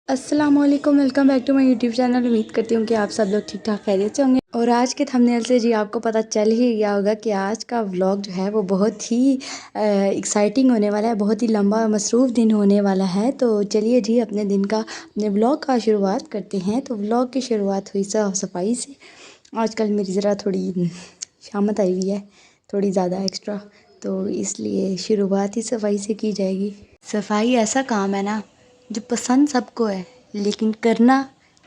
अस्सलामुअलैकुम, welcome back to my YouTube channel. उम्मीद करती हूँ कि आप सब लोग ठीक ठाक खैरियत से होंगे। और आज के थंबनेल से जी आपको पता चल ही गया होगा कि आज का व्लॉग जो है वो बहुत ही एक्साइटिंग होने वाला है, बहुत ही लंबा मसरूफ़ दिन होने वाला है। तो चलिए जी अपने व्लॉग का शुरुआत करते हैं। तो व्लॉग की शुरुआत हुई साफ़ सफाई से। आजकल मेरी ज़रा थोड़ी शामत आई हुई है, थोड़ी ज़्यादा एक्स्ट्रा, तो इसलिए शुरुआत ही सफाई से की जाएगी। सफाई ऐसा काम है ना जो पसंद सबको है, लेकिन करना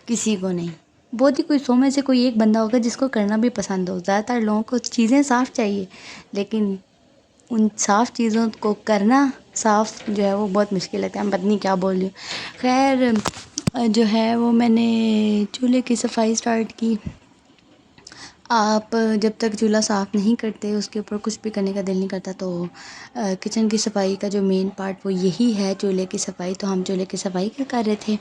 किसी को नहीं। बहुत ही कोई 100 में से कोई एक बंदा होगा जिसको करना भी पसंद हो। ज़्यादातर लोगों को चीज़ें साफ़ चाहिए, लेकिन उन साफ़ चीज़ों को करना साफ़ जो है वो बहुत मुश्किल लगता है। मैं पता नहीं क्या बोल रही हूँ। खैर जो है वो मैंने चूल्हे की सफाई स्टार्ट की। आप जब तक चूल्हा साफ़ नहीं करते, उसके ऊपर कुछ भी करने का दिल नहीं करता। तो किचन की सफाई का जो मेन पार्ट वो यही है, चूल्हे की सफाई। तो हम चूल्हे की सफाई क्या कर रहे थे।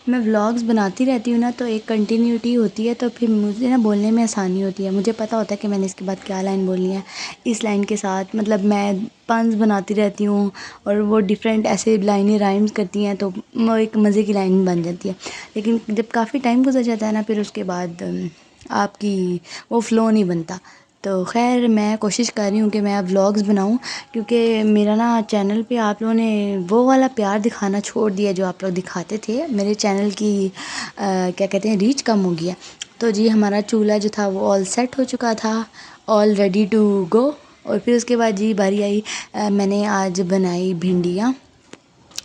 मैं व्लॉग्स बनाती रहती हूँ ना, तो एक कंटिन्यूटी होती है, तो फिर मुझे ना बोलने में आसानी होती है। मुझे पता होता है कि मैंने इसके बाद क्या लाइन बोलनी है। इस लाइन के साथ मतलब मैं पन्स बनाती रहती हूँ और वो डिफरेंट ऐसे लाइनें राइम्स करती हैं, तो वो एक मज़े की लाइन बन जाती है। लेकिन जब काफ़ी टाइम गुजर जाता है ना, फिर उसके बाद आपकी वो फ़्लो नहीं बनता। तो ख़ैर मैं कोशिश कर रही हूँ कि मैं अब व्लॉग्स बनाऊँ, क्योंकि मेरा ना चैनल पे आप लोगों ने वो वाला प्यार दिखाना छोड़ दिया जो आप लोग दिखाते थे। मेरे चैनल की क्या कहते हैं, रीच कम हो गया। तो जी हमारा चूल्हा जो था वो ऑल सेट हो चुका था, ऑल रेडी टू गो। और फिर उसके बाद जी बारी आई, मैंने आज बनाई भिंडियाँ,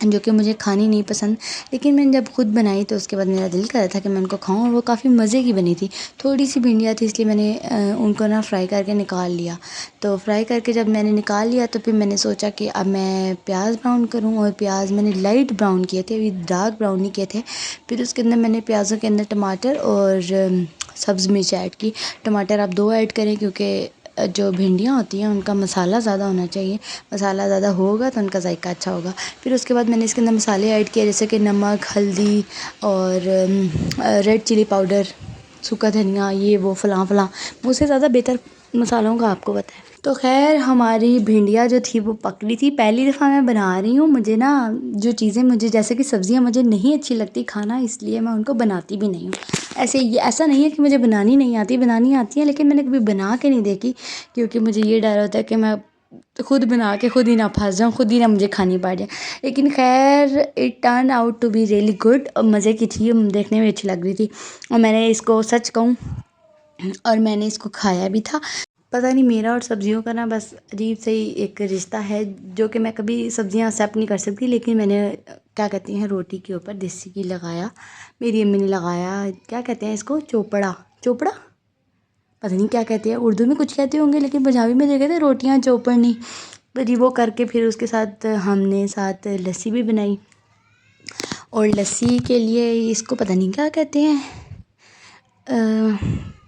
जो कि मुझे खानी नहीं पसंद, लेकिन मैंने जब खुद बनाई तो उसके बाद मेरा दिल कर रहा था कि मैं उनको खाऊं, और वो काफ़ी मज़े की बनी थी। थोड़ी सी भिंडियाँ थी, इसलिए मैंने उनको ना फ्राई करके निकाल लिया। तो फ्राई करके जब मैंने निकाल लिया, तो फिर मैंने सोचा कि अब मैं प्याज ब्राउन करूं, और प्याज मैंने लाइट ब्राउन किए थे, अभी डार्क ब्राउन नहीं किए थे। फिर उसके अंदर मैंने प्याज़ों के अंदर टमाटर और सब्ज़ मिर्च ऐड की। टमाटर आप 2 ऐड करें, क्योंकि जो भिंडियाँ होती हैं उनका मसाला ज़्यादा होना चाहिए। मसाला ज़्यादा होगा तो उनका जायका अच्छा होगा। फिर उसके बाद मैंने इसके अंदर मसाले ऐड किए, जैसे कि नमक, हल्दी और रेड चिली पाउडर, सूखा धनिया, ये वो फ़लाँ फ़लाँ। मुझसे ज़्यादा बेहतर मसालों का आपको पता है। तो ख़ैर हमारी भिंडियाँ जो थी वो पक रही थी। पहली दफ़ा मैं बना रही हूँ, मुझे ना जो चीज़ें मुझे जैसे कि सब्ज़ियाँ मुझे नहीं अच्छी लगती खाना, इसलिए मैं उनको बनाती भी नहीं हूँ। ऐसा नहीं है कि मुझे बनानी नहीं आती, बनानी आती है, लेकिन मैंने कभी बना के नहीं देखी, क्योंकि मुझे ये डर होता है कि मैं खुद बना के खुद ही ना फंस जाऊँ, खुद ही ना मुझे खानी पड़ जाए। लेकिन खैर it turn out to be really good, और मज़े की थी, देखने में अच्छी लग रही थी। और मैंने इसको सच कहूँ, और मैंने इसको खाया भी था। पता नहीं मेरा और सब्जियों का ना बस अजीब से ही एक रिश्ता है, जो कि मैं कभी सब्जियां एक्सेप्ट नहीं कर सकती। लेकिन मैंने क्या कहती हैं, रोटी के ऊपर देसी घी लगाया, मेरी अम्मी ने लगाया, क्या कहते हैं इसको, चोपड़ा, चोपड़ा पता नहीं क्या कहते हैं, उर्दू में कुछ कहते होंगे, लेकिन पंजाबी में जो कहते हैं रोटियां चोपड़नी। तो जी वो करके फिर उसके साथ हमने साथ लस्सी भी बनाई। और लस्सी के लिए इसको पता नहीं क्या कहते हैं,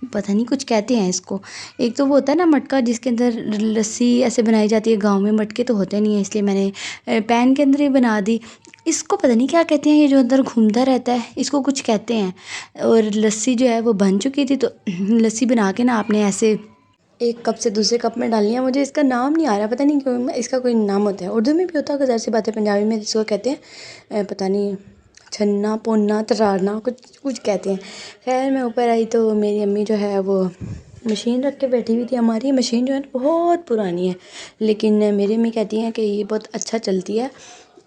पता नहीं कुछ कहते हैं इसको। एक तो वो होता है ना मटका, जिसके अंदर लस्सी ऐसे बनाई जाती है। गांव में मटके तो होते नहीं है, इसलिए मैंने पैन के अंदर ही बना दी। इसको पता नहीं क्या कहते हैं, ये जो अंदर घूमता रहता है, इसको कुछ कहते हैं। और लस्सी जो है वो बन चुकी थी, तो लस्सी बना के ना आपने ऐसे एक कप से दूसरे कप में डालनी है। मुझे इसका नाम नहीं आ रहा, पता नहीं क्यों, इसका कोई नाम होता है, उर्दू में भी होता है, ज़ाहिर सी बात है, पंजाबी में इसको कहते हैं पता नहीं, छन्ना पोन्ना तरारना कुछ कुछ कहते हैं। खैर मैं ऊपर आई तो मेरी अम्मी जो है वो मशीन रख के बैठी हुई थी। हमारी मशीन जो है ना बहुत पुरानी है, लेकिन मेरी अम्मी कहती हैं कि ये बहुत अच्छा चलती है।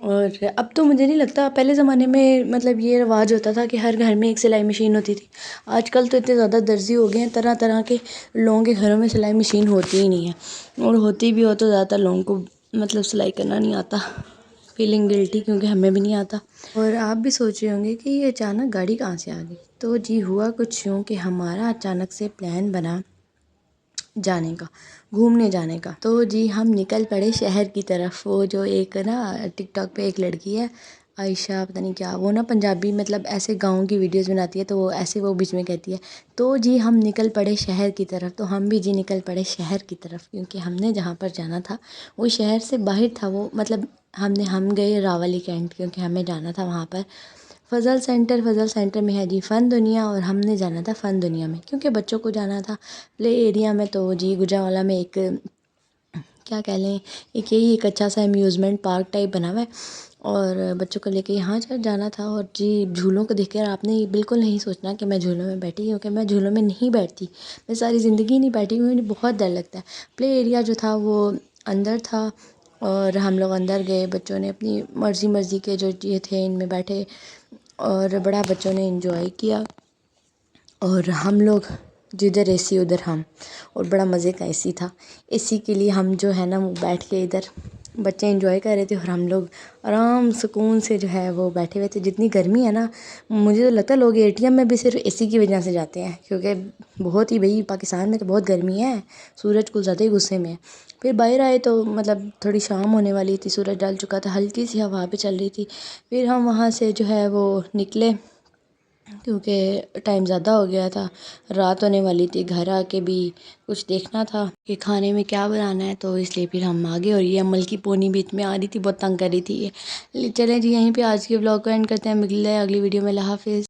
और अब तो मुझे नहीं लगता, पहले ज़माने में मतलब ये रिवाज होता था कि हर घर में एक सिलाई मशीन होती थी। आजकल तो इतने ज़्यादा दर्जी हो गए हैं, तरह तरह के लोगों के घरों में सिलाई मशीन होती ही नहीं है, और होती भी हो तो ज़्यादातर लोगों को मतलब सिलाई करना नहीं आता। फीलिंग गिल्टी, क्योंकि हमें भी नहीं आता। और आप भी सोच रहे होंगे कि ये अचानक गाड़ी कहाँ से आ गई। तो जी हुआ कुछ यूँ कि हमारा अचानक से प्लान बना जाने का, घूमने जाने का। तो जी हम निकल पड़े शहर की तरफ। वो जो एक ना टिकटॉक पे एक लड़की है, आयशा पता नहीं क्या, वो ना पंजाबी मतलब ऐसे गाँव की वीडियोस बनाती है, तो वो ऐसे वो बीच में कहती है। तो जी हम निकल पड़े शहर की तरफ। तो हम भी जी निकल पड़े शहर की तरफ, क्योंकि हमने जहाँ पर जाना था वो शहर से बाहर था। वो मतलब हम गए रावली कैंट, क्योंकि हमें जाना था वहाँ पर फ़ज़ल सेंटर में है जी फ़न दुनिया, और हमने जाना था फ़न दुनिया में, क्योंकि बच्चों को जाना था प्ले एरिया में। तो जी गुजरांवाला में एक क्या कह लें, एक यही एक अच्छा सा अम्यूज़मेंट पार्क टाइप बना हुआ है। और बच्चों को लेके यहाँ जाना था। और जी झूलों को देखकर आपने ये बिल्कुल नहीं सोचना कि मैं झूलों में बैठी, क्योंकि मैं झूलों में नहीं बैठती। मैं सारी ज़िंदगी नहीं बैठी हुई, मुझे बहुत डर लगता है। प्ले एरिया जो था वो अंदर था और हम लोग अंदर गए। बच्चों ने अपनी मर्ज़ी के जो ये थे इनमें बैठे और बड़ा बच्चों ने एंजॉय किया। और हम लोग जिधर एसी उधर हम, और बड़ा मज़े का एसी था। एसी के लिए हम जो है ना वो बैठ के इधर बच्चे एंजॉय कर रहे थे और हम लोग आराम सुकून से जो है वो बैठे हुए थे। जितनी गर्मी है ना, मुझे तो लगता है लोग एटीएम में भी सिर्फ एसी की वजह से जाते हैं, क्योंकि बहुत ही भाई पाकिस्तान में तो बहुत गर्मी है, सूरज कुछ ज़्यादा ही गुस्से में है। फिर बाहर आए तो मतलब थोड़ी शाम होने वाली थी, सूरज ढल चुका था, हल्की सी हवा भी चल रही थी। फिर हम वहाँ से जो है वो निकले, क्योंकि टाइम ज़्यादा हो गया था, रात होने वाली थी। घर आके भी कुछ देखना था कि खाने में क्या बनाना है, तो इसलिए फिर हम आ गए। और ये अम्मल की पोनी बीच में आ रही थी, बहुत तंग कर रही थी ये। चलें जी, यहीं पे आज के व्लॉग को एंड करते हैं। मिलते हैं अगली वीडियो में। अल्लाह हाफ़िज़।